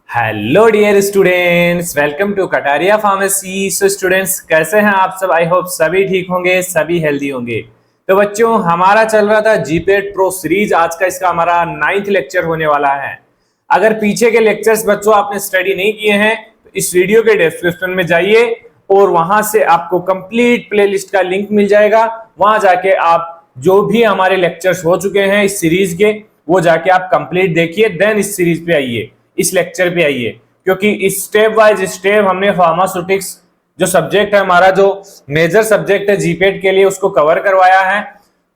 Hello dear students, welcome to Kataria pharmacy. So students, कैसे हैं आप सब? आई होप सभी ठीक होंगे, सभी हेल्दी होंगे। तो बच्चों, हमारा चल रहा था जीपेट प्रो सीरीज। आज का इसका हमारा 9th लेक्चर होने वाला है। अगर पीछे के लेक्चर्स बच्चों आपने स्टडी नहीं किए हैं तो इस वीडियो के डिस्क्रिप्शन में जाइए और वहां से आपको कंप्लीट प्लेलिस्ट का लिंक मिल जाएगा। वहां जाके आप जो भी हमारे लेक्चर्स हो चुके हैं इस सीरीज के, वो जाके आप कंप्लीट देखिए, देन इस सीरीज पे आइए, इस लेक्चर पे आइए। क्योंकि इस स्टेप बाय स्टेप हमने फार्मास्यूटिक्स जो सब्जेक्ट है, हमारा जो मेजर सब्जेक्ट है जीपेट के लिए, उसको कवर करवाया है।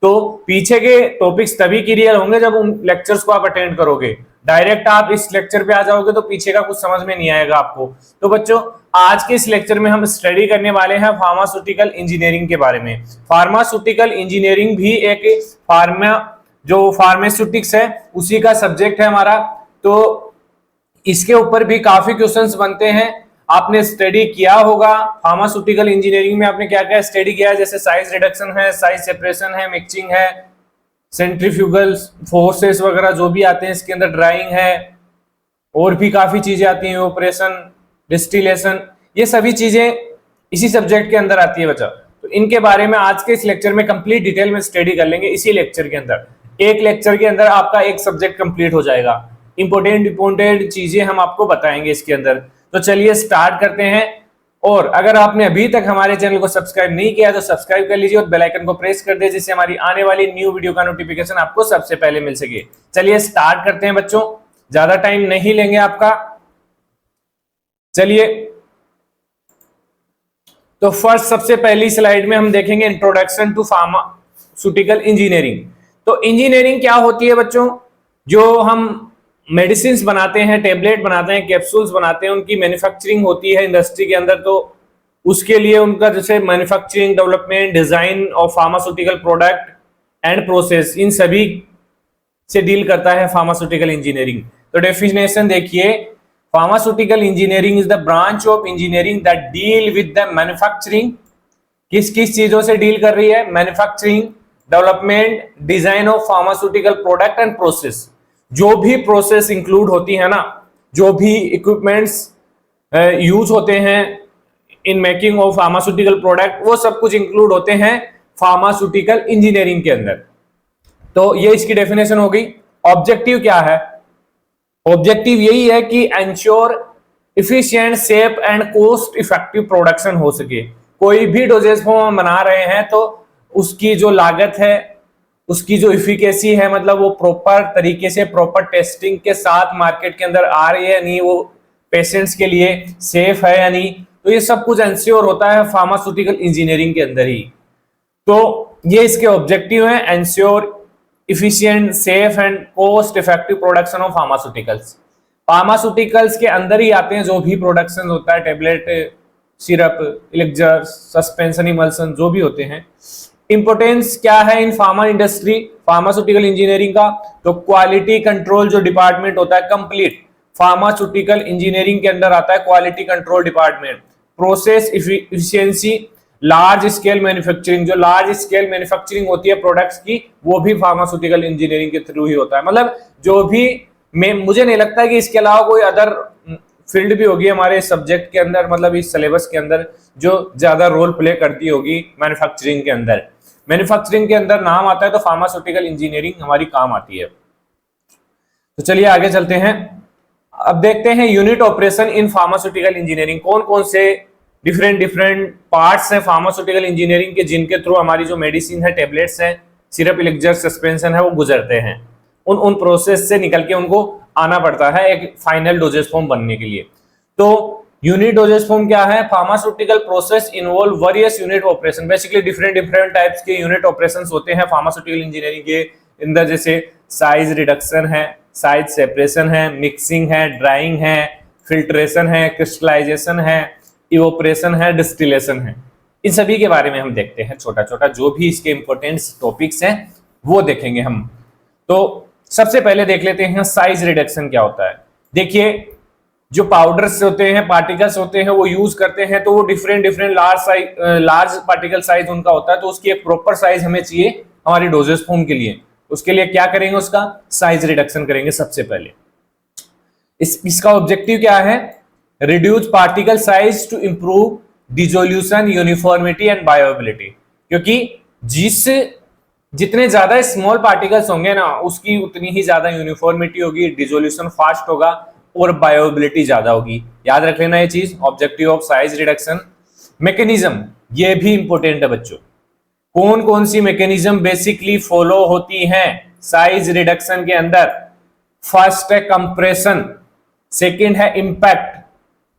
तो पीछे के टॉपिक्स तभी क्लियर होंगे जब उन लेक्चर्स को आप अटेंड करोगे। डायरेक्ट आप इस लेक्चर पे आ जाओगे तो पीछे का कुछ समझ में नहीं आएगा आपको। तो बच्चों, आज के इस लेक्चर में हम स्टडी करने वाले हैं फार्मास्यूटिकल इंजीनियरिंग के बारे में। फार्मास्यूटिकल इंजीनियरिंग भी एक फार्मास्यूटिक्स है उसी का सब्जेक्ट है हमारा। तो इसके ऊपर भी काफी क्वेश्चंस बनते हैं। आपने स्टडी किया होगा फार्मास्यूटिकल इंजीनियरिंग में, आपने क्या क्या स्टडी किया है, जैसे साइज रिडक्शन है, साइज सेपरेशन है, मिक्सिंग है, सेंट्रीफ्यूगल फोर्सेस वगैरह जो भी आते हैं इसके अंदर, ड्राइंग है, और भी काफी चीजें आती हैं, ऑपरेशन, डिस्टिलेशन, ये सभी चीजें इसी सब्जेक्ट के अंदर आती है बच्चा। तो इनके बारे में आज के इस लेक्चर में कंप्लीट डिटेल में स्टडी कर लेंगे। इसी लेक्चर के अंदर, एक लेक्चर के अंदर आपका एक सब्जेक्ट कंप्लीट हो जाएगा। इंपोर्टेंट चीजें हम आपको बताएंगे इसके अंदर। तो चलिए स्टार्ट करते हैं। और अगर आपने अभी तक हमारे चैनल को सब्सक्राइब नहीं किया तो सब्सक्राइब कर लीजिए और बेल आइकन को प्रेस कर दीजिए, जिससे हमारी आने वाली न्यू वीडियो का नोटिफिकेशन आपको सबसे पहले मिल सके। चलिए स्टार्ट करते हैं बच्चों, ज्यादा टाइम नहीं लेंगे आपका। चलिए, तो फर्स्ट सबसे पहली स्लाइड में हम देखेंगे इंट्रोडक्शन टू फार्मास्यूटिकल इंजीनियरिंग। तो इंजीनियरिंग क्या होती है बच्चों? जो हम मेडिसिन बनाते हैं, टेबलेट बनाते हैं, कैप्सूल्स बनाते हैं, उनकी मैन्युफैक्चरिंग होती है इंडस्ट्री के अंदर। तो उसके लिए उनका जैसे manufacturing, development, design of pharmaceutical product and process, इन सभी से डील करता है फार्मास्यूटिकल इंजीनियरिंग। तो डेफिनेशन देखिए, pharmaceutical engineering is the branch of engineering that deal with the manufacturing. किस किस चीजों से डील कर रही है? Manufacturing, development, design of pharmaceutical product and process. जो भी प्रोसेस इंक्लूड होती है ना, जो भी इक्विपमेंट्स यूज होते हैं in making of pharmaceutical product, वो सब कुछ इंक्लूड होते हैं फार्मास्यूटिकल इंजीनियरिंग के अंदर। तो ये इसकी डेफिनेशन हो गई। ऑब्जेक्टिव क्या है? ऑब्जेक्टिव यही है कि ensure efficient, safe and cost effective production हो सके। कोई भी डोजेज फॉर्म हम बना रहे हैं तो उसकी जो लागत है, उसकी जो इफिकेसी है, मतलब वो प्रॉपर तरीके से, प्रॉपर टेस्टिंग के साथ मार्केट के अंदर आ रही है या नहीं, वो पेशेंट्स के लिए सेफ है या नहीं, तो ये सब कुछ एंश्योर होता है फार्मास्यूटिकल इंजीनियरिंग के अंदर ही। तो ये इसके ऑब्जेक्टिव है, ensure efficient, safe and cost effective production of pharmaceuticals. Pharmaceuticals के अंदर ही आते हैं जो भी प्रोडक्शन होता है, टेबलेट, सिरप, इलेक्जर, सस्पेंशन, इमल्सन, जो भी होते हैं। इंपोर्टेंस क्या है इन फार्मा इंडस्ट्री, फार्मास्यूटिकल इंजीनियरिंग का? तो क्वालिटी कंट्रोल जो डिपार्टमेंट होता है, कंप्लीट फार्मास्यूटिकल इंजीनियरिंग के अंदर आता है quality control department. Process efficiency, large scale manufacturing, जो लार्ज स्केल मैन्युफैक्चरिंग होती है प्रोडक्ट्स की, वो भी फार्मास्यूटिकल इंजीनियरिंग के थ्रू ही होता है। मतलब जो भी, मुझे नहीं लगता है कि इसके अलावा कोई अदर फील्ड भी होगी हमारे सब्जेक्ट के अंदर, मतलब इस सिलेबस के अंदर, जो ज्यादा रोल प्ले करती होगी मैन्युफैक्चरिंग के अंदर। मैन्युफैक्चरिंग के अंदर नाम आता है तो फार्मास्यूटिकल इंजीनियरिंग हमारी काम आती है। तो चलिए आगे चलते हैं। अब देखते हैं unit operation in pharmaceutical engineering. कौन कौन से डिफरेंट पार्ट्स हैं फार्मास्यूटिकल इंजीनियरिंग के, जिनके थ्रू हमारी जो मेडिसिन है, टेबलेट्स है, सिरप, इलेक्जर, सस्पेंशन है, वो गुजरते हैं। उन प्रोसेस से निकल के उनको आना पड़ता है एक फाइनल डोजेज फॉर्म बनने के लिए। तो यूनिट डोजेज फॉर्म क्या है? Pharmaceutical process involve various unit operation. Basically different types के यूनिट ऑपरेशंस होते हैं फार्मास्यूटिकल इंजीनियरिंग के अंदर, जैसे साइज रिडक्शन है, साइज सेपरेशन है, मिक्सिंग है, ड्राइंग है, फिल्ट्रेशन है, क्रिस्टलाइजेशन है, इवोपरेशन है, डिस्टिलेशन है। इन सभी के बारे में हम देखते हैं, छोटा छोटा जो भी इसके इंपॉर्टेंट टॉपिक्स हैं वो देखेंगे हम। तो सबसे पहले देख लेते हैं साइज रिडक्शन क्या होता है। देखिए, जो पाउडर्स होते हैं, पार्टिकल्स होते हैं, वो यूज करते हैं तो वो डिफरेंट लार्ज पार्टिकल साइज उनका होता है, तो उसकी एक प्रॉपर साइज हमें चाहिए हमारी डोजेस फॉर्म के लिए, उसके लिए क्या करेंगे, उसका साइज रिडक्शन करेंगे सबसे पहले। इसका ऑब्जेक्टिव क्या है, reduce particle size to improve dissolution, uniformity and bioability. क्योंकि जितने ज्यादा स्मॉल पार्टिकल्स होंगे ना, उसकी उतनी ही ज्यादा यूनिफॉर्मिटी होगी, डिसोल्यूशन फास्ट होगा और बायोएबिलिटी ज्यादा होगी। याद रख लेना ये चीज, objective of size reduction. Mechanism ये भी इंपॉर्टेंट है बच्चों, कौन कौन सी मैकेनिज्म बेसिकली फॉलो होती हैं साइज रिडक्शन के अंदर। फर्स्ट है कंप्रेशन, सेकंड है इंपैक्ट,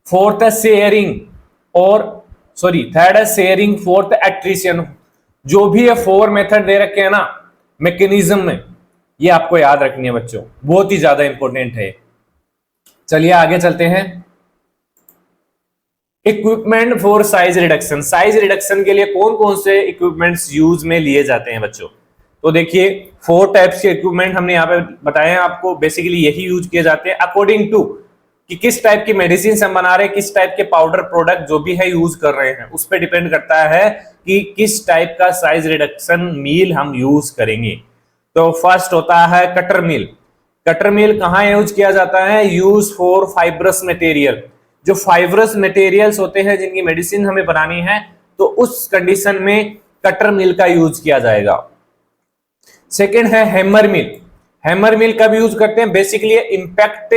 फोर्थ है शेयरिंग, और थर्ड है शेयरिंग, फोर्थ है एट्रिशन। जो भी ये 4 मेथड दे रखे हैं ना मैकेनिज्म में, ये आपको याद रखनी है बच्चों, बहुत ही ज्यादा इंपॉर्टेंट है। चलिए आगे चलते हैं। Equipment for size reduction, size reduction के लिए कौन कौन से इक्विपमेंट्स यूज में लिए जाते हैं बच्चों। तो देखिए 4 टाइप्स के इक्विपमेंट हमने यहाँ पे बताए हैं आपको, बेसिकली यही यूज किए जाते हैं अकॉर्डिंग टू कि किस टाइप की मेडिसिन हम बना रहे हैं, किस टाइप के पाउडर प्रोडक्ट जो भी है यूज कर रहे हैं, उस पर डिपेंड करता है कि किस टाइप का साइज रिडक्शन मील हम यूज करेंगे। तो फर्स्ट होता है कटर मिल। कटर मिल कहाँ यूज किया जाता है, यूज फॉर फाइब्रस मटेरियल। जो फाइब्रस मटेरियल्स होते हैं जिनकी मेडिसिन हमें बनानी है, तो उस कंडीशन में कटर मिल का यूज किया जाएगा। सेकेंड है हैमर मिल। हैमर मिल कब यूज करते हैं, बेसिकली इंपैक्ट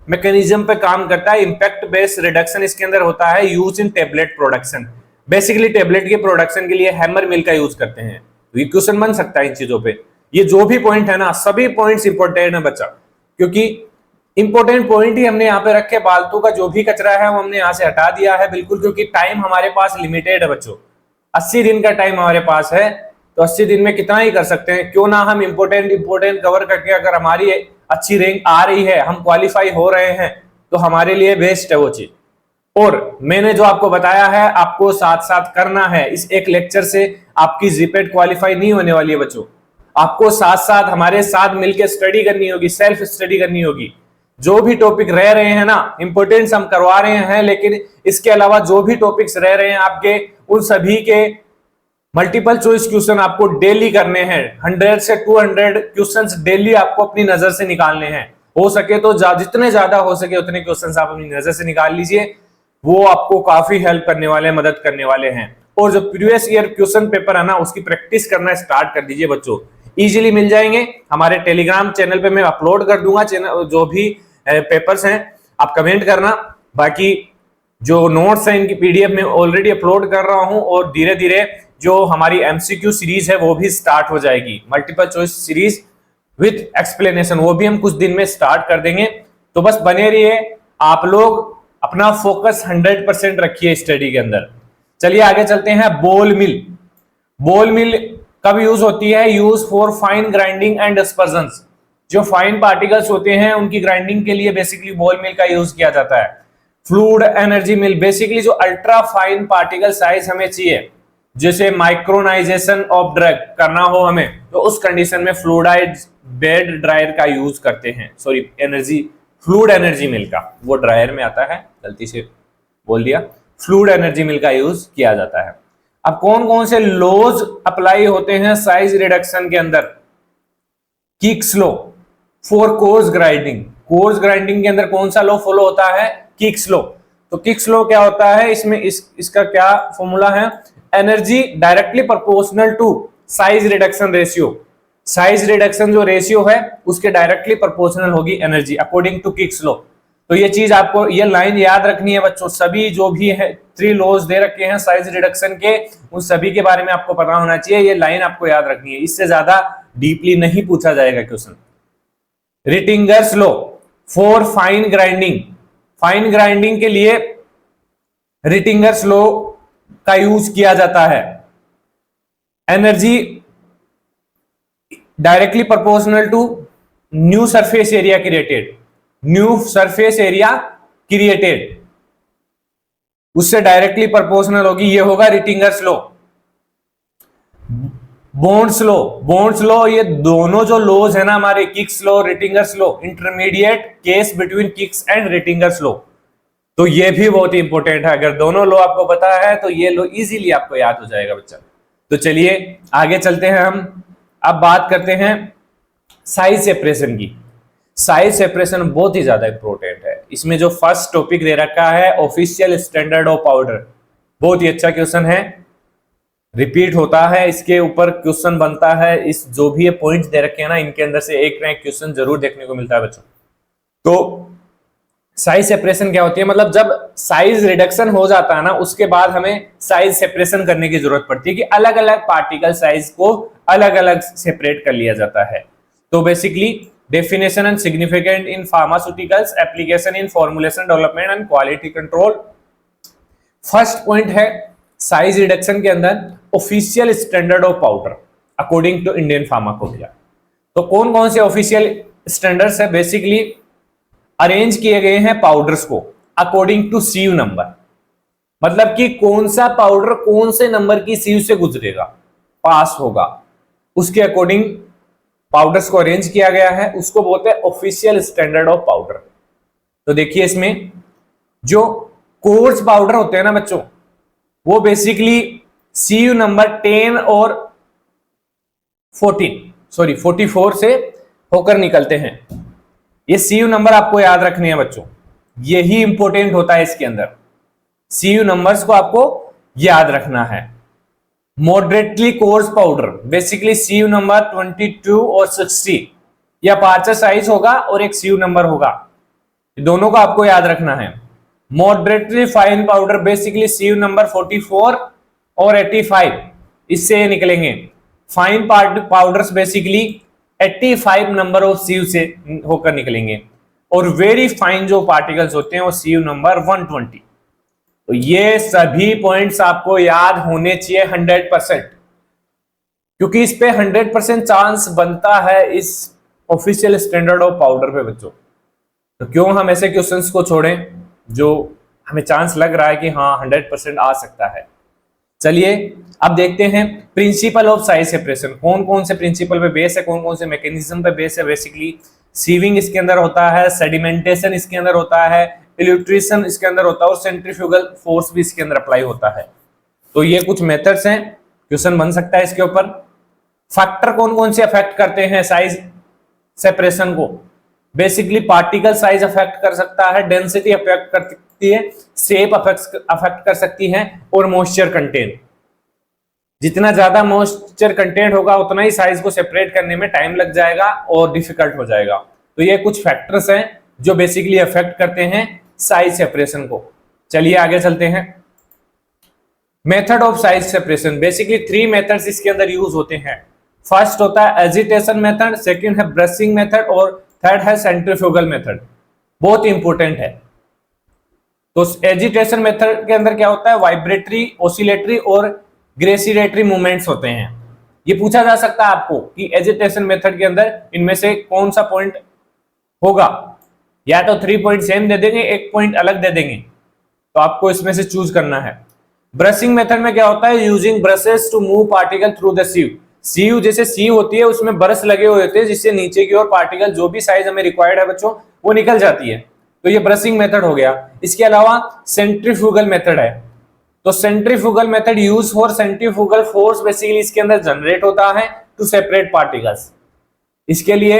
मैकेनिज्म पे काम करता है, इंपैक्ट बेस्ड रिडक्शन इसके अंदर होता है, use in tablet production. Basically tablet के प्रोडक्शन के लिए हैमर मिल का यूज करते हैं। क्वेश्चन बन सकता है इन चीजों पे। ये जो भी पॉइंट है ना, सभी पॉइंट्स इंपॉर्टेंट है बच्चा, क्योंकि इंपॉर्टेंट पॉइंट ही हमने यहाँ पे रखे। फालतू का जो भी कचरा है वो हमने यहाँ से हटा दिया है बिल्कुल, क्योंकि टाइम हमारे पास लिमिटेड है बच्चों। 80 दिन का टाइम हमारे पास है, तो 80 दिन में कितना ही कर सकते हैं, क्यों ना हम इंपोर्टेंट कवर करके, अगर हमारी अच्छी रैंक आ रही है, हम क्वालिफाई हो रहे हैं, तो हमारे लिए बेस्ट है वो चीज। और मैंने जो आपको बताया है आपको साथ साथ करना है। इस एक लेक्चर से आपकी जीपेट क्वालिफाई नहीं होने वाली है बच्चों, आपको साथ साथ हमारे साथ मिलकर स्टडी करनी होगी, सेल्फ स्टडी करनी होगी। जो भी टॉपिक रह रहे हैं ना, इंपोर्टेंस हम करवा रहे हैं, लेकिन इसके अलावा जो भी टॉपिक्स रह रहे हैं आपके, उन सभी के मल्टीपल चॉइस क्वेश्चन आपको डेली करने हैं। 100 से 200 क्वेश्चंस डेली आपको अपनी नजर से निकालने हैं। हो सके तो जितने ज्यादा हो सके उतने क्वेश्चंस आप अपनी नजर से निकाल लीजिए, वो आपको काफी हेल्प करने वाले, मदद करने वाले हैं। और जो प्रीवियस ईयर क्वेश्चन पेपर है ना, उसकी प्रैक्टिस करना स्टार्ट कर दीजिए बच्चों, इजीली मिल जाएंगे। हमारे टेलीग्राम चैनल पे मैं अपलोड कर दूंगा जो भी पेपर्स हैं, आप कमेंट करना। बाकी जो नोट्स हैं इनकी पीडीएफ में ऑलरेडी अपलोड कर रहा हूं, और धीरे धीरे जो हमारी एमसीक्यू सीरीज है वो भी स्टार्ट हो जाएगी, multiple choice series with explanation, वो भी हम कुछ दिन में स्टार्ट कर देंगे। तो बस बने रहिए, आप लोग अपना फोकस 100% रखिए स्टडी के अंदर। चलिए आगे चलते हैं। बॉल मिल। बॉल मिल कब यूज होती है, use for fine grinding and dispersions. जो फाइन पार्टिकल्स होते हैं उनकी ग्राइंडिंग के लिए बेसिकली बॉल मिल का यूज किया जाता है। फ्लूइड एनर्जी मिल, बेसिकली जो अल्ट्रा फाइन पार्टिकल साइज हमें चाहिए, जैसे माइक्रोनाइजेशन ऑफ ड्रग करना हो हमें, तो उस कंडीशन में फ्लूइडाइड बेड ड्रायर का यूज करते हैं। फ्लूइड एनर्जी मिल का, वो ड्रायर में आता है, गलती से बोल दिया, फ्लूइड एनर्जी मिल का यूज किया जाता है। अब कौन कौन से लॉज अप्लाई होते हैं साइज रिडक्शन के अंदर। Kick's law for coarse grinding. Coarse grinding के अंदर कौन सा लॉ फॉलो होता है, किक्स लॉ। तो किक्स लॉ क्या होता है, इसमें इसका क्या फॉर्मूला है, energy directly proportional to size reduction ratio. Size reduction जो रेशियो है उसके डायरेक्टली प्रोपोर्शनल होगी energy, according to Kick's law. तो ये चीज आपको, ये लाइन याद रखनी है बच्चों। सभी जो भी है 3 लॉज दे रखे हैं साइज रिडक्शन के, उन सभी के बारे में आपको पता होना चाहिए। ये लाइन आपको याद रखनी है, इससे ज्यादा डीपली नहीं पूछा जाएगा question. Rittinger's law for fine grinding. Fine grinding के लिए रिटिंगर्स लॉ का यूज किया जाता है। Energy directly proportional to new surface area created. New surface area created उससे डायरेक्टली प्रोपोर्शनल होगी, ये होगा Rittinger's law. Bond's law, Bond's law, ये दोनों जो लॉज है ना हमारे, Kick's law, Rittinger's law, intermediate case between Kick's and Rittinger's law. तो ये भी बहुत ही इंपॉर्टेंट है। अगर दोनों लॉ आपको पता है तो ये लॉ इजीली आपको याद हो जाएगा बच्चा। तो चलिए आगे चलते हैं हम। अब बात करते हैं साइज सेपरेशन की। साइज सेपरेशन बहुत ही ज्यादा इंपॉर्टेंट है। इसमें जो फर्स्ट टॉपिक दे रखा है ऑफिशियल स्टैंडर्ड ऑफ पाउडर, बहुत ही अच्छा क्वेश्चन है, रिपीट होता है, इसके ऊपर क्वेश्चन बनता है। इस जो भी ये पॉइंट्स दे रखे हैं ना, इनके अंदर से एक ना एक क्वेश्चन जरूर देखने को मिलता है बच्चों। तो साइज सेपरेशन क्या होती है, मतलब जब साइज रिडक्शन हो जाता है ना, उसके बाद हमें साइज सेपरेशन करने की जरूरत पड़ती है कि अलग अलग पार्टिकल साइज को अलग अलग सेपरेट कर लिया जाता है। तो basically definition and significant in pharmaceuticals, application in formulation development and quality control. First point है साइज रिडक्शन के अंदर official standard of powder according to Indian pharmacopoeia. तो कौन कौन से ऑफिशियल स्टैंडर्ड्स है, बेसिकली अरेंज किए गए हैं पाउडर्स को अकॉर्डिंग टू सीयू नंबर, मतलब कि कौन सा पाउडर कौन से नंबर की सीयू से गुजरेगा, पास होगा, उसके अकॉर्डिंग पाउडर्स को अरेंज किया गया है, उसको बोलते हैं ऑफिशियल स्टैंडर्ड ऑफ पाउडर। तो देखिए इसमें जो कोर्स पाउडर होते हैं ना बच्चों, वो बेसिकली सीयू नंबर 10 और 44 से होकर निकलते हैं। ये सीयू नंबर आपको याद रखने हैं बच्चों, यही इंपॉर्टेंट होता है इसके अंदर। सीयू नंबर्स को आपको याद रखना है। Moderately coarse powder basically sieve number 22 और 60 या पार्चर साइज होगा और एक सीयू नंबर होगा, दोनों को आपको याद रखना है। Moderately fine powder basically sieve number 44 और 85, इससे निकलेंगे। Fine powders basically 85 number of sieve से होकर निकलेंगे, और वेरी फाइन जो पार्टिकल्स होते हैं वो सीयू नंबर 120। तो ये सभी पॉइंट्स आपको याद होने चाहिए 100%, क्योंकि इस पे 100% चांस बनता है इस ऑफिशियल स्टैंडर्ड ऑफ पाउडर पे बच्चों। तो क्यों हम ऐसे क्वेश्चंस को छोड़ें जो हमें चांस लग रहा है कि हाँ 100% आ सकता है। चलिए अब देखते हैं प्रिंसिपल ऑफ साइज सेपरेशन, कौन कौन से प्रिंसिपल पे बेस है, कौन कौन से मैकेनिज्म पे बेस है। बेसिकली सीविंग इसके अंदर होता है, सेडिमेंटेशन इसके अंदर होता है, इल्यूट्रेशन इसके अंदर होता है, और सेंट्रीफ्यूगल फोर्स भी इसके अंदर अप्लाई होता है। तो ये कुछ मेथड्स हैं, क्वेश्चन बन सकता है इसके ऊपर। फैक्टर कौन कौन से अफेक्ट करते हैं साइज सेपरेशन को, बेसिकली पार्टिकल साइज अफेक्ट कर सकता है, डेंसिटी अफेक्ट कर सकती है, शेप अफेक्ट कर सकती है, और मॉइस्चर कंटेंट। जितना ज्यादा मॉइस्चर कंटेंट होगा उतना ही साइज को सेपरेट करने में टाइम लग जाएगा और डिफिकल्ट हो जाएगा। तो ये कुछ फैक्टर्स हैं जो बेसिकली अफेक्ट करते हैं साइज सेपरेशन को। चलिए आगे चलते हैं। Method of size separation, basically 3 methods इसके अंदर यूज होते हैं। फर्स्ट होता है एजिटेशन मेथड, सेकंड है ब्रशिंग मेथड, और थर्ड है सेंट्रीफ्यूगल मेथड। बहुत इंपॉर्टेंट है। तो एजिटेशन मेथड के अंदर क्या होता है, वाइब्रेटरी, ऑसिलेटरी और ग्रेसिलेटरी मूवमेंट्स होते हैं। ये पूछा जा सकता है आपको कि एजिटेशन मेथड के अंदर इनमें से कौन सा पॉइंट होगा, या तो 3 पॉइंट सेम दे देंगे, 1 पॉइंट अलग दे देंगे, तो आपको इसमें से चूज करना है। ब्रशिंग मेथड में क्या होता है, using brushes to move particle through the sieve. Sieve जैसे सीव होती है उसमें ब्रश लगे हुए होते हैं, जिससे नीचे की ओर पार्टिकल जो भी साइज हमें रिक्वायर्ड है बच्चों वो निकल जाती है। तो ये ब्रशिंग मेथड हो गया। इसके अलावा सेंट्रीफ्यूगल मेथड है। तो centrifugal method use for centrifugal force basically इसके अंदर जनरेट होता है टू सेपरेट पार्टिकल्स। इसके लिए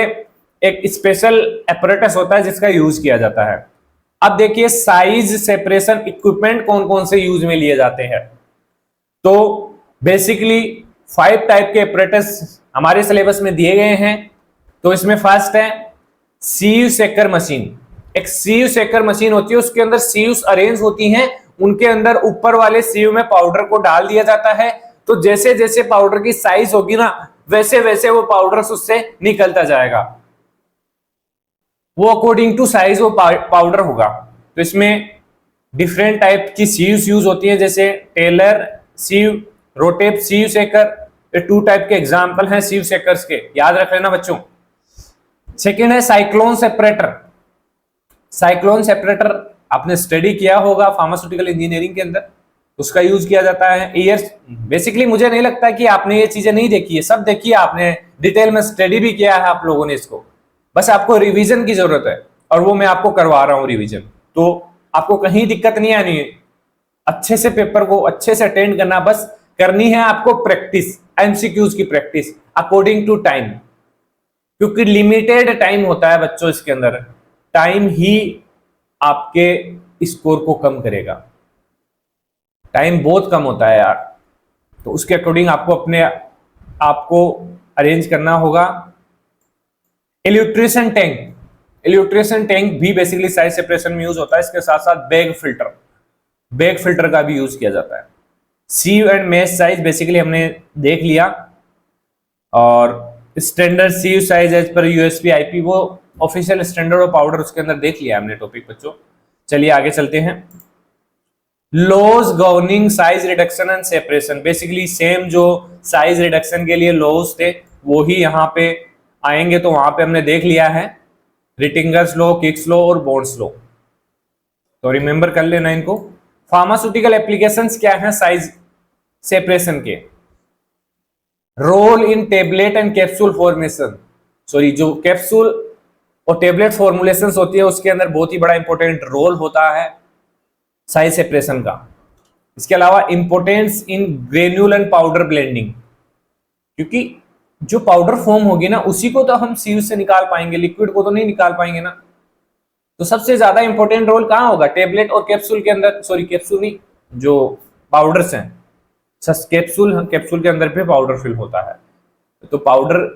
एक स्पेशल apparatus होता है जिसका यूज किया जाता है। अब देखिए साइज सेपरेशन इक्विपमेंट कौन कौन से यूज में लिए जाते हैं। तो बेसिकली 5 टाइप के apparatus हमारे सिलेबस में दिए गए हैं। तो इसमें फर्स्ट है सीयू सेकर मशीन। एक सीयू सेकर मशीन होती है, उसके अंदर सीयूस अरेंज होती हैं, उनके अंदर ऊपर वाले सीयू में पाउडर को डाल दिया जाता है। तो जैसे जैसे पाउडर की साइज होगी ना, वैसे वैसे वो पाउडर उससे निकलता जाएगा, वो अकॉर्डिंग टू साइज वो पाउडर होगा। तो इसमें डिफरेंट टाइप की सीयूस यूज होती है, जैसे टेलर सीयू, रोटेप सीयू सेकर। ये 2 टाइप के एग्जांपल हैं सीयू सेकर्स के, याद रख लेना बच्चों। सेकंड है साइक्लोन सेपरेटर। साइक्लोन सेपरेटर आपने स्टडी किया होगा फार्मास्यूटिकल इंजीनियरिंग के अंदर, उसका यूज किया जाता है। ईयर्स बेसिकली मुझे नहीं लगता कि आपने ये चीजें नहीं देखी है, सब देखी है आपने, डिटेल में स्टडी भी किया है आप लोगों ने इसको, बस आपको रिवीजन की जरूरत है, और वो मैं आपको करवा रहा हूँ रिवीजन। तो आपको कहीं दिक्कत नहीं आनी है, अच्छे से पेपर को अच्छे से अटेंड करना, बस करनी है आपको प्रैक्टिस, एमसीक्यूज की प्रैक्टिस। अकॉर्डिंग टू टाइम, क्योंकि लिमिटेड टाइम होता है बच्चों इसके अंदर, टाइम ही आपके स्कोर को कम करेगा। टाइम बहुत कम होता है यार, तो उसके अकॉर्डिंग आपको अपने आपको अरेंज करना होगा। इल्यूट्रेशन टैंक, इल्यूट्रेशन टैंक भी बेसिकली साइज सेपरेशन में यूज होता है। इसके साथ साथ बैग फिल्टर, बैग फिल्टर का भी यूज किया जाता है। Sieve and mesh size basically हमने देख लिया, और standard sieve size as per USP IP, वो ऑफिशियल स्टैंडर्ड ऑफ पाउडर उसके अंदर देख लिया हमने टॉपिक बच्चों। चलिए आगे चलते हैं। Laws governing size reduction and separation, basically same जो साइज रिडक्शन के लिए लॉज थे वो ही यहाँ पे आएंगे, तो वहां पे हमने देख लिया है रिटिंगर्स लॉ, किक्स लॉ और बॉन्ड्स लॉ, तो रिमेंबर कर लेना इनको। फार्मास्यूटिकल एप्लीकेशंस क्या हैं साइज सेपरेशन के? Role in tablet and capsule formation, sorry जो कैप्सूल और टेबलेट फॉर्मुलेशंस होती है उसके अंदर बहुत ही बड़ा इंपॉर्टेंट रोल होता है साइज सेपरेशन का। इसके अलावा importance in granule and powder blending, क्योंकि जो पाउडर फॉर्म होगी ना उसी को तो हम सीव से निकाल पाएंगे, लिक्विड को तो नहीं निकाल पाएंगे ना। तो सबसे ज्यादा इंपॉर्टेंट रोल कहां होगा? टेबलेट और कैप्सूल के अंदर, सॉरी कैप्सूल नहीं, जो पाउडर्स हैं, कैप्सूल के अंदर पे पाउडर फिल होता है, तो पाउडर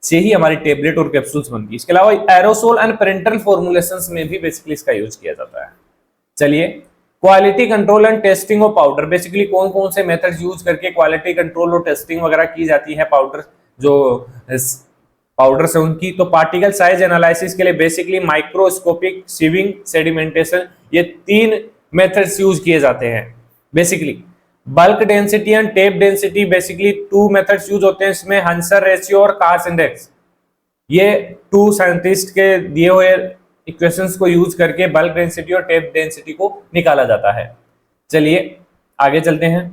से ही हमारी टेबलेट और कैप्सूल्स बनती है। इसके अलावा एरोसोल एंड पेरेंटल फॉर्मुलेशंस में भी बेसिकली इसका यूज किया जाता है। चलिए, quality control and testing of powder, basically कौन कौन से मेथड्स यूज करके क्वालिटी कंट्रोल और टेस्टिंग वगैरह की जाती है पाउडर, जो पाउडर से उनकी। तो पार्टिकल साइज एनालिसिस के लिए बेसिकली माइक्रोस्कोपिक, सीविंग, सेडिमेंटेशन, ये 3 मेथड्स यूज किए जाते हैं basically. Bulk density and tape density, basically 2 methods use होते हैं इसमें, हंसर रेशियो और कार्स इंडेक्स। ये 2 साइंटिस्ट के दिए हुए इक्वेशंस को यूज करके बल्क डेंसिटी और टेप डेंसिटी को निकाला जाता है। चलिए आगे चलते हैं।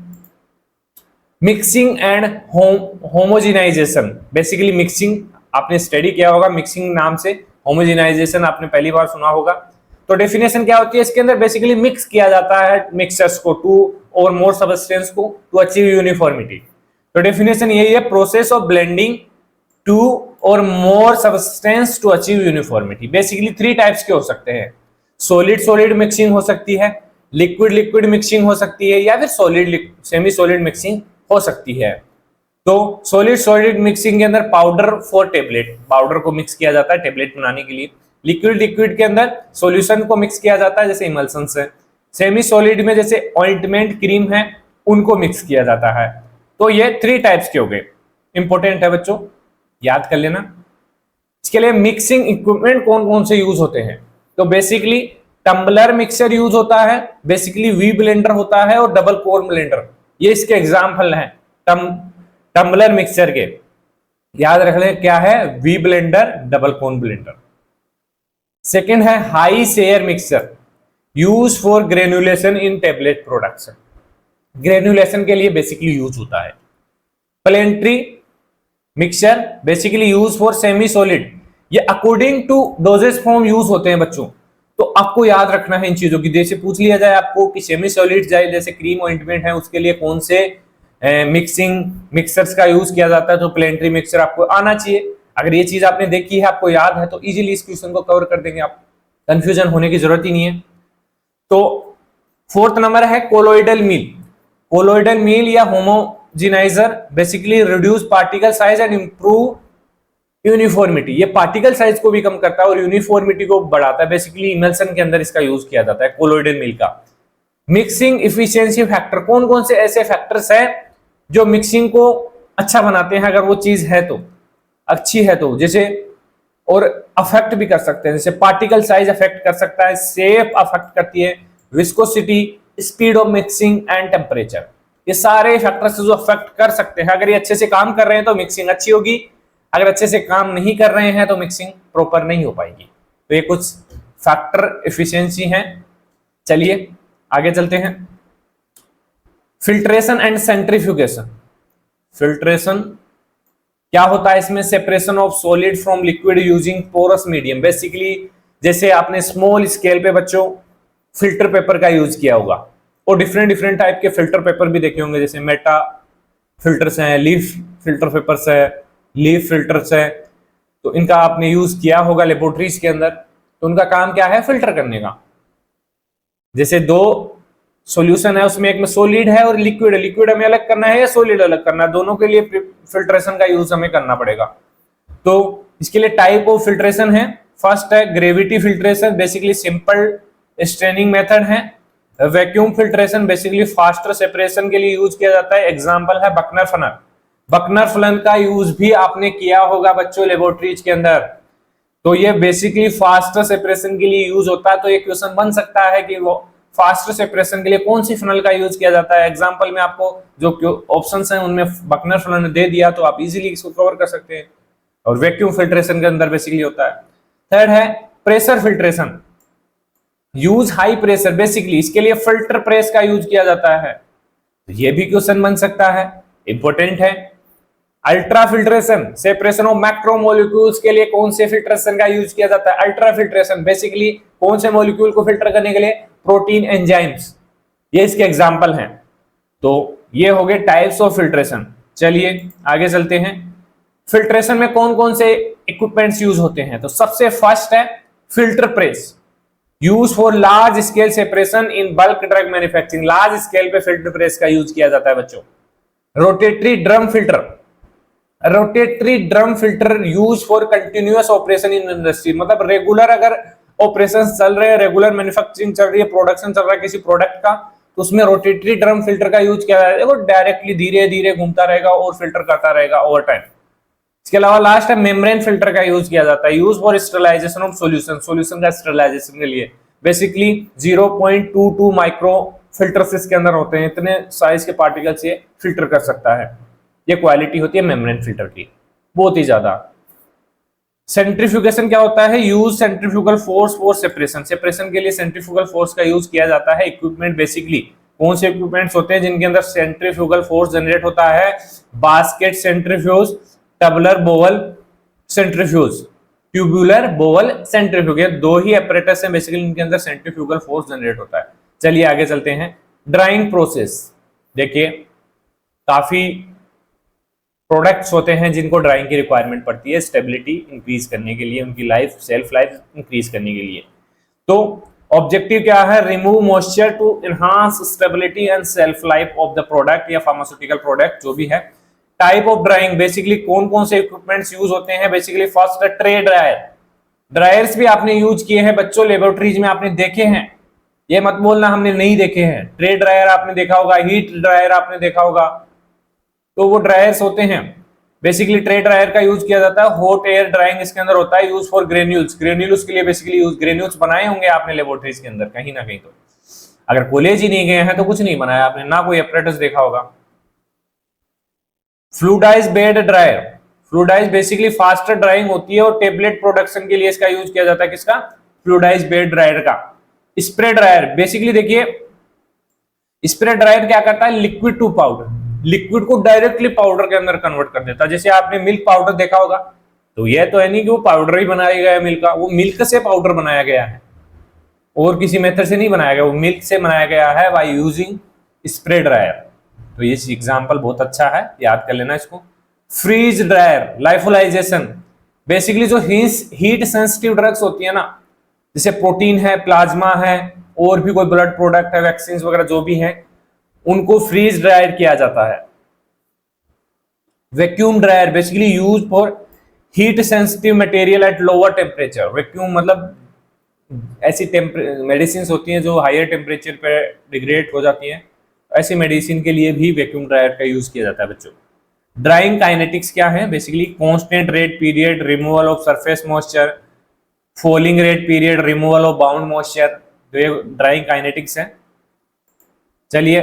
Mixing and homogenisation, basically mixing आपने स्टडी किया होगा, मिक्सिंग नाम से होमोजेनाइजेशन आपने पहली बार सुना होगा। तो डेफिनेशन क्या होती है इसके अंदर? बेसिकली मिक्स किया जाता है मिक्सचर्स को, 2 और मोर सब्सटेंस को, टू अचीव यूनिफॉर्मिटी। तो डेफिनेशन यही है, प्रोसेस ऑफ ब्लेंडिंग 2 और more substance to achieve uniformity. Basically 3 types के हो सकते हैं, सॉलिड सॉलिड मिक्सिंग हो सकती है, लिक्विड लिक्विड मिक्सिंग हो सकती है, या फिर सॉलिड सेमी सॉलिड मिक्सिंग हो सकती है। तो सॉलिड सॉलिड मिक्सिंग के अंदर पाउडर फॉर टेबलेट, पाउडर को मिक्स किया जाता है टेबलेट बनाने के लिए। लिक्विड लिक्विड के अंदर सॉल्यूशन को मिक्स किया जाता है, जैसे इमल्सन्स है। सेमी सॉलिड में जैसे ऑइंटमेंट, क्रीम है, उनको मिक्स किया जाता है। तो ये 3 टाइप्स के हो गए, इंपॉर्टेंट है बच्चों, याद कर लेना। इसके लिए मिक्सिंग इक्विपमेंट कौन कौन से यूज होते हैं? तो बेसिकली टम्बलर मिक्सर यूज होता है, बेसिकली वी ब्लेंडर होता है, और डबल कोर ब्लेंडर, ये इसके एग्जाम्पल हैं टम्बलर मिक्सर के। याद रख ले क्या है? V blender, double cone blender. Second है high shear mixer, use for granulation in tablet production, granulation के लिए बेसिकली यूज होता है। Planetary mixer, basically use for semi solid, ये according to dosage form use होते हैं बच्चों। तो आपको याद रखना है इन चीजों की, जैसे पूछ लिया जाए आपको कि सेमी सॉलिड जाए जैसे क्रीम ऑइंटमेंट है, उसके लिए कौन से मिक्सर्स का यूज किया जाता है, तो प्लेंट्री मिक्सर आपको आना चाहिए। अगर ये चीज आपने देखी है, आपको याद है, तो इजीली इस क्वेश्चन को कवर कर देंगे आप, कंफ्यूजन होने की जरूरत ही नहीं है। तो 4th नंबर है कोलोइडल मील। कोलोइडल मील या homogeniser basically reduce particle size and improve uniformity, ये पार्टिकल साइज को भी कम करता है और यूनिफॉर्मिटी को बढ़ाता है। बेसिकली इमल्सन के अंदर इसका यूज किया जाता है कोलोइडल मील का। मिक्सिंग इफिशियंसी फैक्टर, कौन कौन से ऐसे फैक्टर्स हैं जो मिक्सिंग को अच्छा बनाते हैं, अगर वो चीज है तो अच्छी है तो, जैसे और अफेक्ट भी कर सकते हैं, जैसे पार्टिकल साइज अफेक्ट कर सकता है, शेप अफेक्ट करती है, viscosity, speed of mixing and temperature, ये सारे फैक्टर्स जो अफेक्ट कर सकते हैं। अगर ये अच्छे से काम कर रहे हैं तो मिक्सिंग अच्छी होगी, अगर अच्छे से काम नहीं कर रहे हैं तो मिक्सिंग प्रॉपर नहीं हो पाएगी। तो ये कुछ फैक्टर एफिशिएंसी हैं। चलिए आगे चलते हैं। फिल्ट्रेशन एंड सेंट्रीफ्यूगेशन, फिल्ट्रेशन क्या होता है इसमें? Separation of solid from liquid using porous medium, basically जैसे आपने स्मॉल स्केल पे बच्चों फिल्टर पेपर का यूज किया होगा, और डिफरेंट डिफरेंट टाइप के फिल्टर पेपर भी देखे होंगे, जैसे मेटा फिल्टर्स हैं, लीफ फिल्टर पेपर्स है, लीफ फिल्टर्स है, तो इनका आपने यूज किया होगा लेबोरेटरीज के अंदर। तो उनका काम क्या है? फिल्टर करने का। जैसे दो सॉल्यूशन है, उसमें एक में सॉलिड है और लिक्विड है, लिक्विड हमें अलग करना है या सॉलिड अलग करना है, दोनों के लिए फिल्ट्रेशन का यूज हमें करना पड़ेगा। तो इसके लिए टाइप ऑफ फिल्ट्रेशन है, फर्स्ट है gravity filtration, basically simple straining method है। Vacuum filtration basically faster separation के लिए यूज किया जाता है, एग्जांपल है बकनर फनल। बकनर फनल का यूज भी आपने किया होगा बच्चों लेबोरेटरीज के अंदर। तो ये बेसिकली फास्टर सेपरेशन के लिए यूज होता है। तो एक क्वेश्चन बन सकता है कि वो फास्टर सेपरेशन के लिए कौन सी फनल का यूज किया जाता है। एग्जांपल में आपको जो ऑप्शंस हैं उनमें बकनर फनल ने दे दिया, तो आप इजीली इसको कवर कर सकते हैं। और वैक्यूम फिल्ट्रेशन के अंदर बेसिकली होता है। थर्ड है pressure filtration, use high pressure, basically इसके लिए फिल्टर प्रेस का यूज किया जाता है। तो ये भी क्वेश्चन बन सकता है, इंपॉर्टेंट है। Ultra filtration, separation of macromolecules के लिए कौन से फिल्ट्रेशन का यूज किया जाता है? अल्ट्रा फिल्ट्रेशन बेसिकली कौन से मॉलिक्यूल को फिल्टर करने के लिए? प्रोटीन एंजाइम्स, ये इसके एग्जांपल हैं। तो ये हो गए टाइप्स ऑफ फिल्ट्रेशन। चलिए आगे चलते हैं। फिल्ट्रेशन में कौन कौन से इक्विपमेंट्स यूज होते हैं? तो सबसे फर्स्ट है filter press, use for large scale separation in bulk drug manufacturing. Large scale पे फिल्टर प्रेस का यूज किया जाता है बच्चों। Rotary drum filter, rotary drum filter use for continuous operation in industry, मतलब रेगुलर अगर ऑपरेशन चल रहे हैं, रेगुलर मैन्युफैक्चरिंग चल रही है, प्रोडक्शन चल रहा है किसी प्रोडक्ट का, तो उसमें रोटेटरी ड्रम फिल्टर का यूज किया जाता है। वो डायरेक्टली धीरे धीरे घूमता रहेगा और फिल्टर करता रहेगा ओवर टाइम। इसके अलावा लास्ट है मेम्ब्रेन फिल्टर का यूज किया जाता है, use for sterilization of solution, solution का स्टरलाइजेशन के लिए। बेसिकली 0.22 माइक्रो फिल्टर्स इसके अंदर होते हैं, इतने साइज के पार्टिकल्स ये फिल्टर कर सकता है। ये क्वालिटी होती है मेम्ब्रेन फिल्टर की, बहुत ही ज्यादा। सेंट्रीफ्यूगेशन क्या होता है? Use centrifugal force for separation, separation के लिए सेंट्रीफ्यूगल फोर्स का यूज किया जाता है। इक्विपमेंट बेसिकली कौन से इक्विपमेंट्स होते हैं जिनके अंदर सेंट्रीफ्यूगल फोर्स जनरेट होता है? Basket centrifuge, tubular bowl centrifuge, tubular bowl centrifuge, ये दो ही apparatus हैं बेसिकली इनके अंदर सेंट्रीफ्यूगल फोर्स जनरेट होता है। चलिए आगे चलते हैं। ड्राइंग प्रोसेस, देखिए काफी प्रोडक्ट्स होते हैं जिनको ड्राइंग की रिक्वायरमेंट पड़ती है स्टेबिलिटी इंक्रीज करने के लिए, उनकी लाइफ सेल्फ लाइफ इंक्रीज करने के लिए। तो ऑब्जेक्टिव क्या है? Remove moisture to enhance stability and shelf life of the product या फार्मास्यूटिकल प्रोडक्ट जो भी है। टाइप ऑफ ड्राइंग, बेसिकली कौन कौन से इक्विपमेंट्स यूज होते हैं? बेसिकली फर्स्ट है ट्रे ड्रायर, ड्रायर्स भी आपने यूज किए हैं बच्चों, लेबोरेटरीज में आपने देखे हैं, ये मत बोलना हमने नहीं देखे हैं। ट्रे ड्रायर आपने देखा होगा, हीट ड्रायर आपने देखा होगा, तो वो ड्रायर्स होते हैं। बेसिकली ट्रे ड्रायर का यूज किया जाता है, हॉट एयर ड्राइंग इसके अंदर होता है, यूज फॉर ग्रेन्यूल्स, ग्रेन्यूल्स के लिए बेसिकली यूज, ग्रेन्यूल्स बनाए होंगे आपने लेबोरेटरीज के अंदर कहीं ना कहीं, तो अगर कॉलेज ही नहीं गए हैं तो कुछ नहीं बनाया आपने, ना कोई एपरेटस देखा होगा। Fluidise bed dryer, fluidised basically faster drawing होती है और टेबलेट प्रोडक्शन के लिए इसका यूज किया जाता है। किसका? फ्लूडाइज बेड ड्रायर का। स्प्रे ड्रायर, बेसिकली देखिए स्प्रे ड्रायर क्या करता है? लिक्विड टू पाउडर, लिक्विड को डायरेक्टली पाउडर के अंदर कन्वर्ट कर देता है। जैसे आपने मिल्क पाउडर देखा होगा, तो यह तो है नहीं कि वो पाउडर ही बनाया गया है मिल्क का, वो मिल्क से पाउडर बनाया गया है और किसी मेथड से नहीं बनाया गया, वो मिल्क से बनाया गया है बाय यूजिंग स्प्रे ड्रायर। तो ये एग्जांपल बहुत अच्छा है, याद कर लेना इसको। फ्रीज ड्रायर, लाइफोलाइजेशन, बेसिकली जो हीट सेंसिटिव ड्रग्स होती है ना, जैसे प्रोटीन है, प्लाज्मा है, और भी कोई ब्लड प्रोडक्ट है, वैक्सीन वगैरह जो भी है, उनको फ्रीज ड्रायर किया जाता है। Vacuum dryer basically use for heat sensitive material at lower temperature. Vacuum मतलब ऐसी मेडिसिन होती हैं जो हायर टेम्परेचर पे डिग्रेड हो जाती हैं, ऐसी मेडिसिन के लिए भी वैक्यूम ड्रायर का यूज किया जाता है बच्चों। ड्राइंग काइनेटिक्स क्या है? Basically constant rate period, removal of surface moisture, falling rate period, removal of bound moisture, तो ये ड्राइंग काइनेटिक्स है। चलिए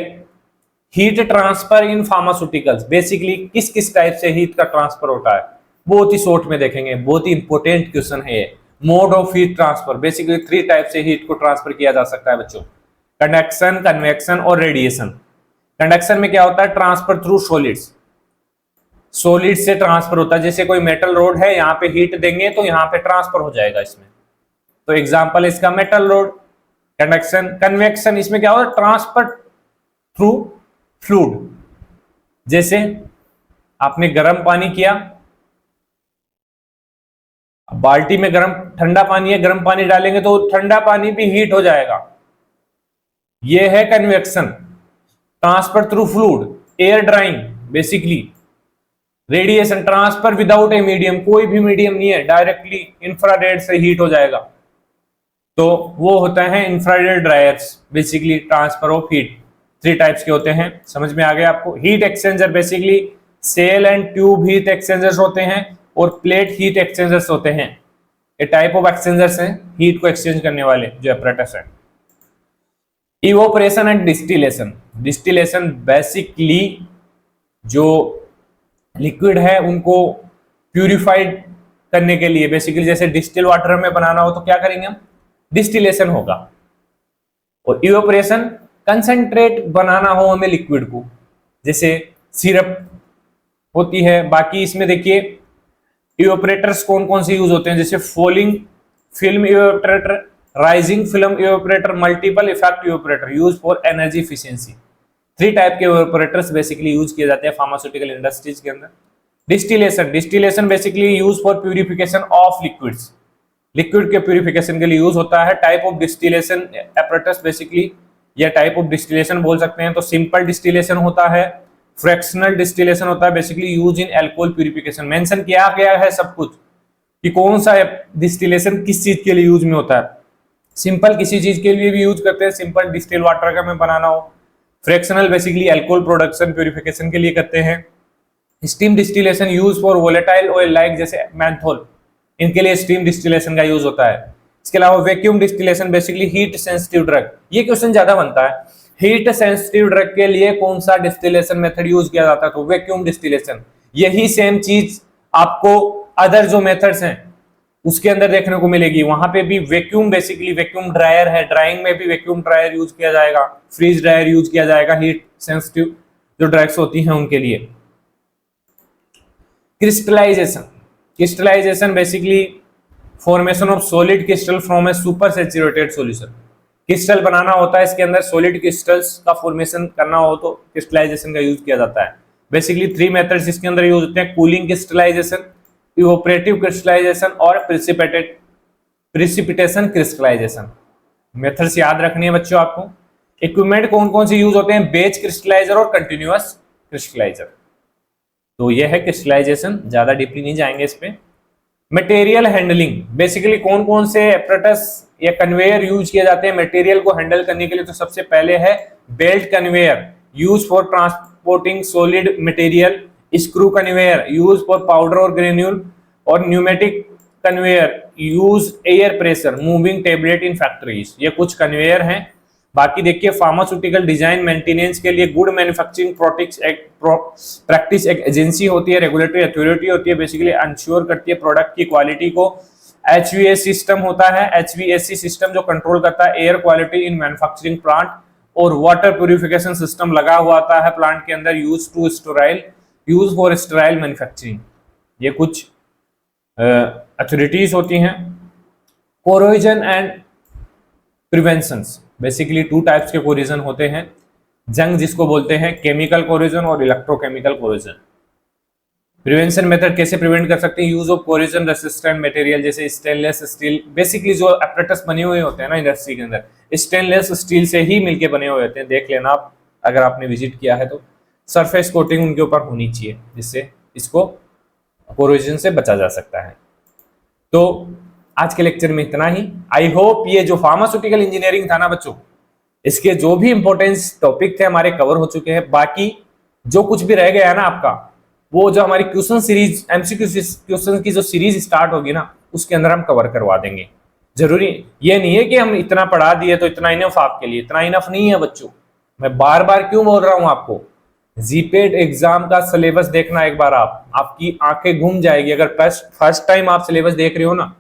हीट ट्रांसफर इन फार्मास्यूटिकल्स, बेसिकली किस किस टाइप से हीट का ट्रांसफर होता है, बहुत ही शॉर्ट में देखेंगे, बहुत ही इंपॉर्टेंट क्वेश्चन है ये। Mode of heat transfer, basically 3 type से हीट को ट्रांसफर किया जा सकता है बच्चों, कंडक्शन, कन्वेक्शन और रेडिएशन। कंडक्शन में क्या होता है? ट्रांसफर थ्रू सॉलिड्स, सॉलिड से ट्रांसफर होता है। जैसे कोई मेटल रोड है, यहाँ पे हीट देंगे तो यहाँ पे ट्रांसफर हो जाएगा इसमें, तो एग्जांपल इसका मेटल रोड। कंडक्शन, कन्वेक्शन, इसमें क्या होता है? ट्रांसफर थ्रू फ्लूइड, जैसे आपने गर्म पानी किया बाल्टी में गर्म ठंडा पानी है, गर्म पानी डालेंगे तो ठंडा पानी भी हीट हो जाएगा। ये है convection. Transfer through fluid, air drying, basically radiation transfer without a medium, कोई भी मीडियम नहीं है, डायरेक्टली इंफ्रारेड से हीट हो जाएगा। तो वो होता है infrared dryers, basically transfer of heat. 3 types के होते हैं, समझ में आ गया आपको। Heat exchanger basically shell and tube heat exchangers होते हैं और प्लेट हीट एक्सचेंजर्स होते हैं। ये टाइप ऑफ एक्सचेंजर्स हैं हीट को एक्सचेंज करने वाले जो एपरेटस है। Evaporation and distillation. Distillation basically जो लिक्विड है उनको प्यूरिफाइड करने के लिए, बेसिकली जैसे डिस्टिल वाटर में बनाना हो तो क्या करेंगे हम, डिस्टिलेशन होगा। और इवोपरेशन कंसंट्रेट बनाना हो हमें लिक्विड को, जैसे सिरप होती है। बाकी इसमें देखिए इवोपरेटर्स कौन कौन से यूज होते हैं, जैसे falling film evaporator, rising film evaporator, multiple effect evaporator, use for energy efficiency. 3 type के इवोपरेटर्स बेसिकली यूज किए जाते हैं फार्मास्यूटिकल इंडस्ट्रीज के अंदर। Distillation, distillation basically use for purification of liquids, liquid के प्यूरिफिकेशन के लिए यूज होता है। Type of distillation apparatus basically, या टाइप ऑफ डिस्टिलेशन बोल सकते हैं। तो सिंपल डिस्टिलेशन होता है, फ्रैक्शनल डिस्टिलेशन होता है, basically use in alcohol purification. Mention किया गया है सब कुछ कि कौन सा डिस्टिलेशन किस चीज के लिए यूज में होता है। सिंपल किसी चीज के लिए भी यूज करते हैं, सिंपल डिस्टिल वाटर का में बनाना हो। Fractional basically alcohol production purification के लिए करते हैं। Steam distillation use for volatile oil like जैसे मेंथोल, इनके लिए स्टीम डिस्टिलेशन का यूज होता है। इसके अलावा vacuum distillation basically heat sensitive drug, ये क्वेश्चन ज्यादा बनता है, हीट सेंसिटिव ड्रग के लिए कौन सा डिस्टिलेशन मेथड यूज किया जाता है, तो वैक्यूम डिस्टिलेशन। यही सेम चीज आपको अदर जो मेथड्स हैं उसके अंदर देखने को मिलेगी। वहां पे भी वैक्यूम, बेसिकली वैक्यूम ड्रायर है, ड्राइंग में भी वैक्यूम ड्रायर यूज किया जाएगा, फ्रीज ड्रायर यूज किया जाएगा हीट सेंसिटिव जो ड्रग्स होती हैं उनके लिए। Crystallisation, crystallisation basically formation of solid crystal from a super saturated solution. Crystal बनाना होता है इसके अंदर, सॉलिड क्रिस्टल्स का फॉर्मेशन करना हो तो क्रिस्टलाइजेशन का यूज किया जाता है। बेसिकली 3 मेथड्स इसके अंदर यूज होते हैं, कूलिंग क्रिस्टलाइजेशन, इवोपरेटिव क्रिस्टलाइजेशन और प्रिसिपिटेशन क्रिस्टलाइजेशन। मेथड्स याद रखनी है बच्चों आपको। इक्विपमेंट कौन कौन से यूज होते हैं, बेच क्रिस्टलाइजर और कंटिन्यूअस क्रिस्टलाइजर। तो यह है क्रिस्टलाइजेशन, ज्यादा डीपली नहीं जाएंगे इस पे। मटेरियल हैंडलिंग, बेसिकली कौन कौन से एपरेटस या कन्वेयर यूज किए जाते हैं मटेरियल को हैंडल करने के लिए, तो सबसे पहले है belt conveyor, use for transporting solid material. Screw conveyor use for powder और ग्रेन्यूल, और pneumatic conveyor use air pressure moving tablet in factories. ये कुछ कन्वेयर हैं। बाकी देखिए फार्मास्यूटिकल डिजाइन मेंटेनेंस के लिए गुड मैन्युफैक्चरिंग प्रैक्टिस एक एजेंसी होती है, रेगुलेटरी अथॉरिटी होती है, बेसिकली इंश्योर करती है प्रोडक्ट की क्वालिटी को। HVAC सिस्टम होता है, HVAC सिस्टम जो कंट्रोल करता है air quality in manufacturing plant, और वाटर प्यूरिफिकेशन सिस्टम लगा हुआ आता है प्लांट के अंदर, यूज फॉर स्टेराइल मैन्युफैक्चरिंग। ये कुछ अथॉरिटीज होती हैं। Corrosion and prevention, basically 2 types के कोरोजन होते हैं, जंग जिसको बोलते हैं, केमिकल कोरोजन और इलेक्ट्रोकेमिकल कोरोजन। प्रिवेंशन मेथड कैसे प्रिवेंट कर सकते हैं, use of corrosion resistant material जैसे स्टेनलेस स्टील। बेसिकली जो एपरेटस बने हुए होते हैं ना इंडस्ट्री के अंदर, स्टेनलेस स्टील से ही मिलके बने हुए होते हैं, देख लेना आप अगर आपने विजिट किया है तो। सरफेस कोटिंग उनके ऊपर होनी चाहिए जिससे इसको कोरोजन से बचा जा सकता है। तो आज के लेक्चर में इतना ही। आई होप ये जो फार्मास्यूटिकल इंजीनियरिंग था ना बच्चों, इसके जो भी इंपॉर्टेंस टॉपिक थे हमारे कवर हो चुके हैं। बाकी जो कुछ भी रह गया है ना आपका, वो जो हमारी क्वेश्चन सीरीज, एमसीक्यू क्वेश्चन की जो सीरीज स्टार्ट होगी ना, उसके अंदर हम कवर करवा देंगे। जरूरी ये नहीं है कि हम इतना पढ़ा दिए तो इतना इनफ आपके लिए, इतना इनफ नहीं है बच्चों। मैं बार बार क्यों बोल रहा हूं आपको, जीपेट एग्जाम का सिलेबस देखना एक बार, आपकी आंखें घूम जाएगी अगर फर्स्ट टाइम आप सिलेबस देख रहे हो ना,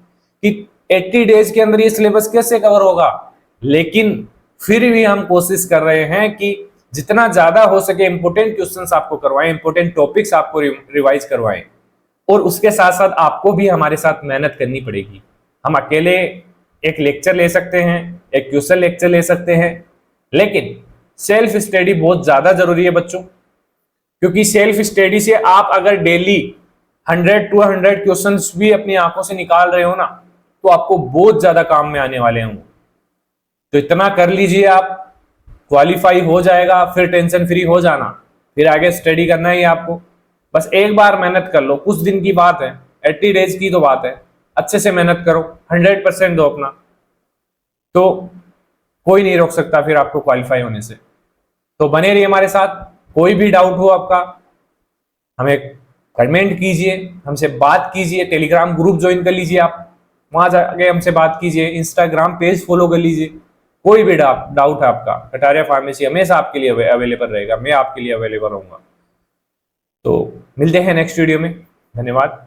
कि 80 डेज के अंदर ये सिलेबस कैसे कवर होगा। लेकिन फिर भी हम कोशिश कर रहे हैं कि जितना ज्यादा हो सके इंपोर्टेंट क्वेश्चंस आपको करवाएं, इंपोर्टेंट टॉपिक्स आपको रिवाइज करवाएं, और उसके साथ साथ आपको भी हमारे साथ मेहनत करनी पड़ेगी। हम अकेले एक लेक्चर ले सकते हैं, एक क्वेश्चन लेक्चर ले सकते हैं, लेकिन सेल्फ स्टडी बहुत ज्यादा जरूरी है बच्चों, क्योंकि सेल्फ स्टडी से आप अगर डेली 100 to 100 क्वेश्चंस भी अपनी आंखों से निकाल रहे हो ना, तो आपको बहुत ज्यादा काम में आने वाले हैं। तो इतना कर लीजिए, आप क्वालिफाई हो जाएगा, फिर टेंशन फ्री हो जाना, फिर आगे स्टडी करना ही आपको। बस एक बार मेहनत कर लो, कुछ दिन की बात है, 80 डेज की तो बात है, अच्छे से मेहनत करो, 100% दो अपना, तो कोई नहीं रोक सकता फिर आपको क्वालिफाई होने से। तो बने रहिए हमारे साथ। कोई भी डाउट हो आपका, हमें कमेंट कीजिए, हमसे बात कीजिए, टेलीग्राम ग्रुप ज्वाइन कर लीजिए, आप वहां जाके हमसे बात कीजिए, इंस्टाग्राम पेज फॉलो कर लीजिए। कोई भी डाउट है आपका, कटारिया फार्मेसी हमेशा आपके लिए अवेलेबल रहेगा, मैं आपके लिए अवेलेबल रहूंगा। तो मिलते हैं नेक्स्ट वीडियो में, धन्यवाद।